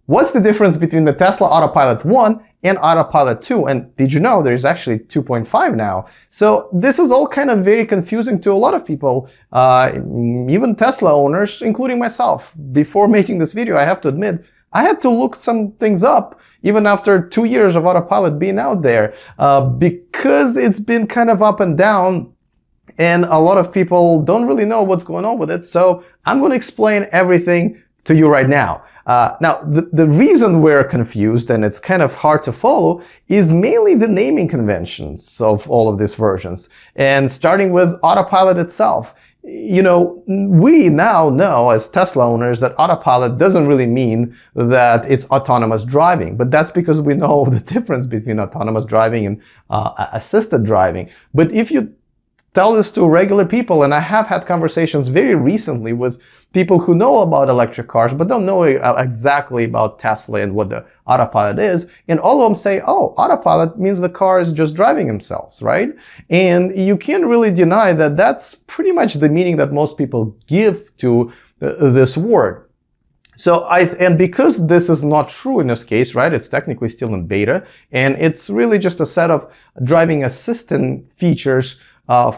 What's the difference between the Tesla Autopilot 1 and Autopilot 2? And did you know there's actually 2.5 now? So this is all kind of very confusing to a lot of people, even Tesla owners, including myself. Before making this video, I have to admit, I had to look some things up, even after 2 years of Autopilot being out there, because it's been kind of up and down, and a lot of people don't really know what's going on with it. So I'm going to explain everything to you right now. Now, the reason we're confused and it's kind of hard to follow is mainly the naming conventions of all of these versions. And starting with Autopilot itself. You know, we now know as Tesla owners that Autopilot doesn't really mean that it's autonomous driving, but that's because we know the difference between autonomous driving and assisted driving. But if you tell this to regular people, and I have had conversations very recently with people who know about electric cars but don't know exactly about Tesla and what the Autopilot is, and all of them say, oh, Autopilot means the car is just driving themselves, right? And you can't really deny that that's pretty much the meaning that most people give to this word. So and because this is not true in this case, right, it's technically still in beta, and it's really just a set of driving assistant features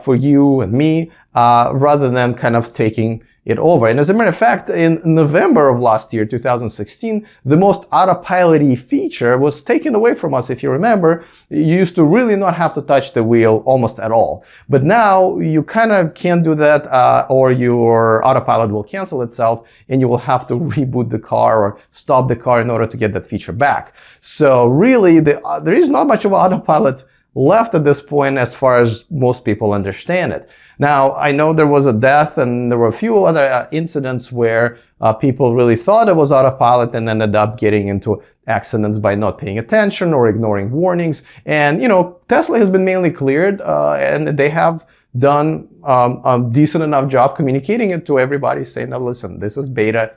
for you and me, rather than kind of taking it over. And as a matter of fact, in November of last year, 2016, the most autopilot-y feature was taken away from us. If you remember, you used to really not have to touch the wheel almost at all. But now you kind of can't do that, or your autopilot will cancel itself and you will have to reboot the car or stop the car in order to get that feature back. So really, there is not much of autopilot left at this point as far as most people understand it. Now, I know there was a death and there were a few other incidents where people really thought it was autopilot and ended up getting into accidents by not paying attention or ignoring warnings. And, you know, Tesla has been mainly cleared, and they have done a decent enough job communicating it to everybody, saying, now listen, this is beta,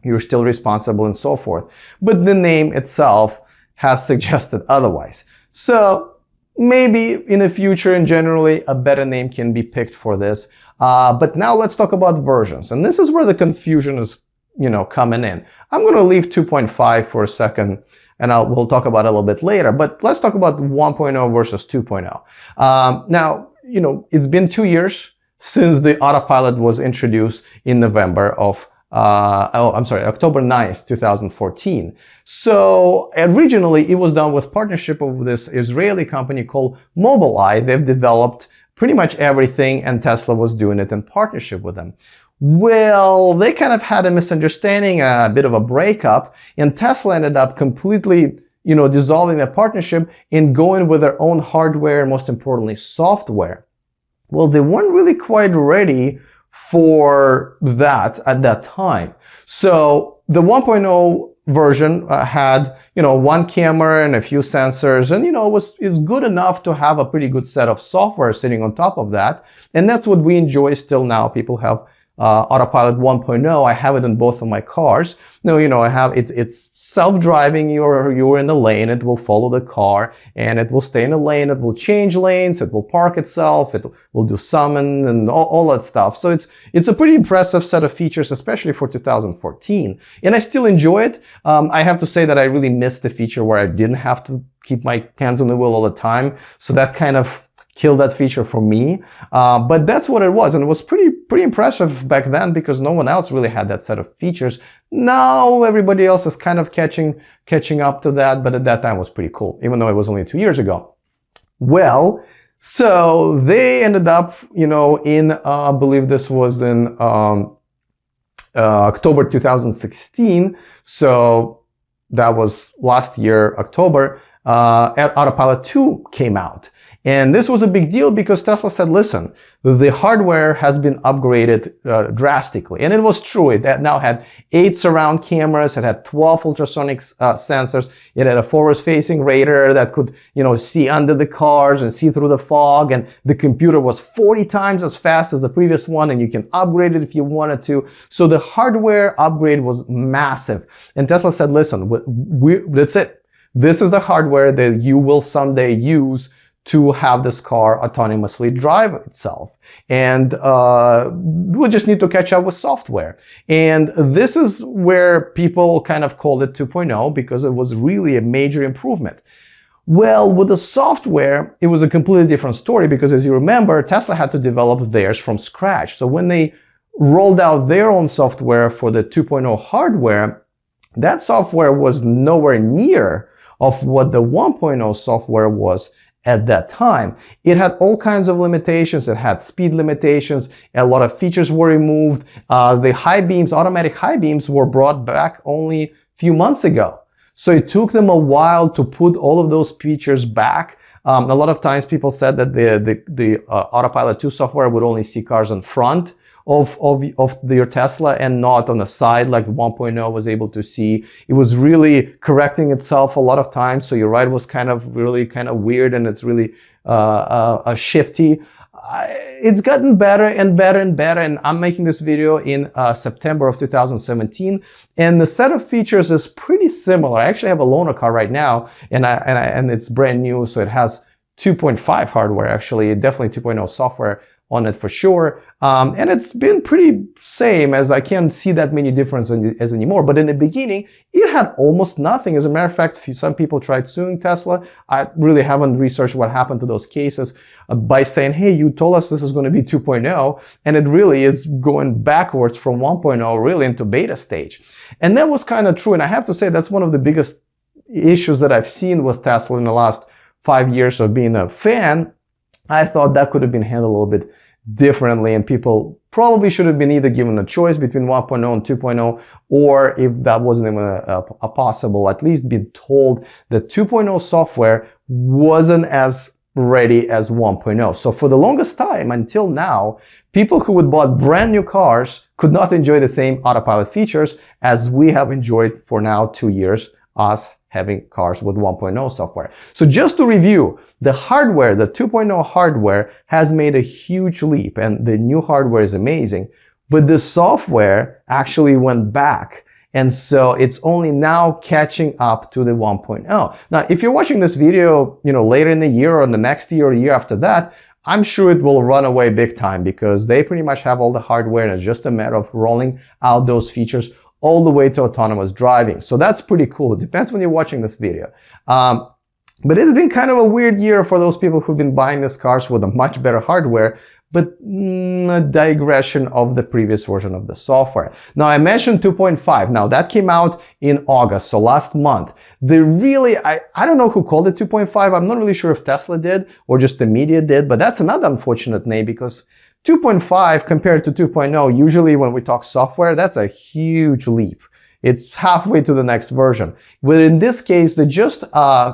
you're still responsible and so forth. But the name itself has suggested otherwise. So maybe in the future and generally a better name can be picked for this. But now let's talk about versions. And this is where the confusion is, you know, coming in. I'm going to leave 2.5 for a second and we'll talk about it a little bit later. But let's talk about 1.0 versus 2.0. Now, you know, it's been 2 years since the Autopilot was introduced in November of October 9th, 2014. So originally it was done with partnership of this Israeli company called Mobileye. They've developed pretty much everything and Tesla was doing it in partnership with them. Well, they kind of had a misunderstanding, a bit of a breakup, and Tesla ended up completely, you know, dissolving that partnership and going with their own hardware and most importantly software. Well, they weren't really quite ready for that at that time. So the 1.0 version had, you know, one camera and a few sensors, and, you know, it's good enough to have a pretty good set of software sitting on top of that. And that's what we enjoy still now. People have Autopilot 1.0. I have it in both of my cars. No, you know, I have it's self-driving. You're in the lane. It will follow the car and it will stay in a lane. It will change lanes. It will park itself. It will do summon and all that stuff. So it's a pretty impressive set of features, especially for 2014. And I still enjoy it. I have to say that I really missed the feature where I didn't have to keep my hands on the wheel all the time. So that kind of killed that feature for me. But that's what it was. And it was pretty impressive back then because no one else really had that set of features. Now everybody else is kind of catching up to that. But at that time it was pretty cool, even though it was only 2 years ago. Well, so they ended up, you know, in, I believe this was in October 2016. So that was last year, October, Autopilot 2 came out. And this was a big deal because Tesla said, listen, the hardware has been upgraded drastically. And it was true. It now had 8 surround cameras. It had 12 ultrasonic sensors. It had a forward-facing radar that could, you know, see under the cars and see through the fog. And the computer was 40 times as fast as the previous one. And you can upgrade it if you wanted to. So the hardware upgrade was massive. And Tesla said, listen, that's it. This is the hardware that you will someday use to have this car autonomously drive itself. And we just need to catch up with software. And this is where people kind of called it 2.0 because it was really a major improvement. Well, with the software, it was a completely different story because, as you remember, Tesla had to develop theirs from scratch. So when they rolled out their own software for the 2.0 hardware, that software was nowhere near of what the 1.0 software was at that time. It had all kinds of limitations. It had speed limitations. A lot of features were removed. The high beams, automatic high beams, were brought back only a few months ago. So it took them a while to put all of those features back. A lot of times people said that the Autopilot 2 software would only see cars in front of your Tesla and not on the side like the 1.0 was able to see. It was really correcting itself a lot of times. So your ride was really kind of weird, and it's really shifty. It's gotten better and better and better, and I'm making this video in September of 2017, and the set of features is pretty similar. I actually have a loaner car right now, and it's brand new, so it has 2.5 hardware, actually, definitely 2.0 software on it for sure. And it's been pretty same, as I can't see that many differences anymore. But in the beginning, it had almost nothing. As a matter of fact, some people tried suing Tesla. I really haven't researched what happened to those cases by saying, hey, you told us this is going to be 2.0, and it really is going backwards from 1.0 really into beta stage. And that was kind of true. And I have to say that's one of the biggest issues that I've seen with Tesla in the last 5 years of being a fan. I thought that could have been handled a little bit differently, and people probably should have been either given a choice between 1.0 and 2.0, or if that wasn't even a possible, at least be told that 2.0 software wasn't as ready as 1.0. So for the longest time until now, people who would bought brand new cars could not enjoy the same Autopilot features as we have enjoyed for now 2 years, us having cars with 1.0 software. So just to review, the hardware, the 2.0 hardware has made a huge leap, and the new hardware is amazing, but the software actually went back. And so it's only now catching up to the 1.0. Now, if you're watching this video, later in the year or the next year or the year after that, I'm sure it will run away big time because they pretty much have all the hardware, and it's just a matter of rolling out those features all the way to autonomous driving. So that's pretty cool. It depends when you're watching this video. But it's been kind of a weird year for those people who've been buying these cars with a much better hardware, but a digression of the previous version of the software. Now, I mentioned 2.5. Now, that came out in August, so last month. I don't know who called it 2.5. I'm not really sure if Tesla did or just the media did, but that's another unfortunate name because 2.5 compared to 2.0, usually when we talk software, that's a huge leap. It's halfway to the next version. But in this case, they just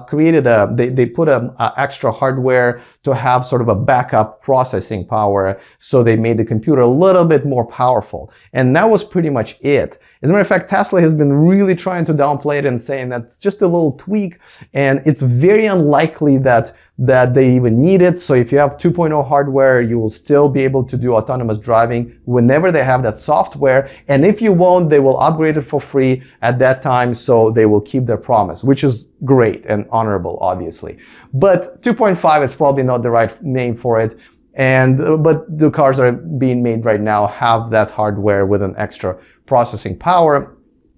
created they put a extra hardware to have sort of a backup processing power. So they made the computer a little bit more powerful. And that was pretty much it. As a matter of fact, Tesla has been really trying to downplay it and saying that's just a little tweak. And it's very unlikely that they even need it. So if you have 2.0 hardware, you will still be able to do autonomous driving whenever they have that software. And if you won't, they will upgrade it for free at that time. So they will keep their promise, which is great and honorable, obviously. But 2.5 is probably not the right name for it. But the cars that are being made right now have that hardware with an extra processing power.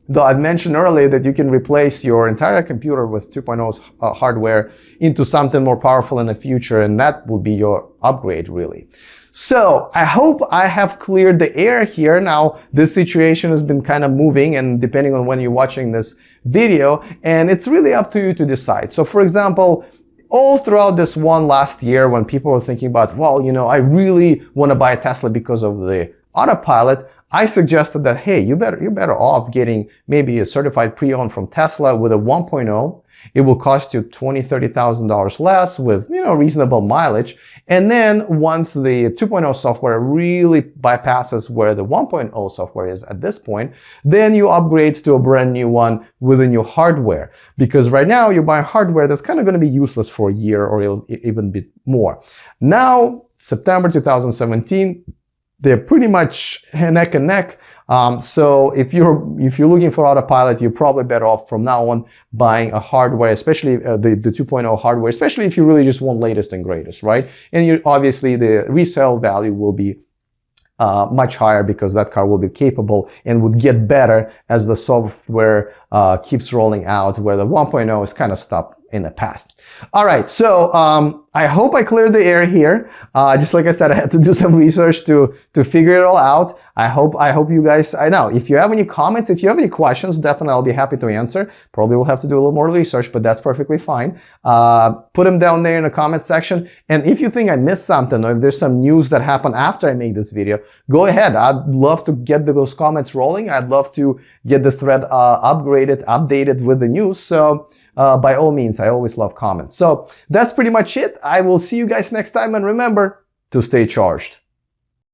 Though I've mentioned earlier that you can replace your entire computer with 2.0's hardware into something more powerful in the future, and that will be your upgrade, really. So I hope I have cleared the air here. Now, this situation has been kind of moving, and depending on when you're watching this video, and it's really up to you to decide. So for example, all throughout this one last year, when people were thinking about, well, I really want to buy a Tesla because of the Autopilot, I suggested that, hey, you're better off getting maybe a certified pre-owned from Tesla with a 1.0. It will cost you $20,000, $30,000 less with, reasonable mileage. And then once the 2.0 software really bypasses where the 1.0 software is at this point, then you upgrade to a brand new one with a new hardware. Because right now you buy hardware that's kind of going to be useless for a year or even a bit more. Now, September 2017, they're pretty much neck and neck. So if you're looking for autopilot, you're probably better off from now on buying a hardware, especially the 2.0 hardware, especially if you really just want latest and greatest, right? And obviously the resale value will be much higher because that car will be capable and would get better as the software keeps rolling out, where the 1.0 is kind of stopped in the past. All right, so I hope I cleared the air here. Just like I said, I had to do some research to figure it all out. I hope you guys, I know, if you have any comments, if you have any questions, definitely I'll be happy to answer. Probably will have to do a little more research, but that's perfectly fine. Put them down there in the comment section. And if you think I missed something, or if there's some news that happened after I made this video, go ahead. I'd love to get those comments rolling. I'd love to get this thread updated with the news. So by all means, I always love comments. So that's pretty much it. I will see you guys next time, and remember to stay charged.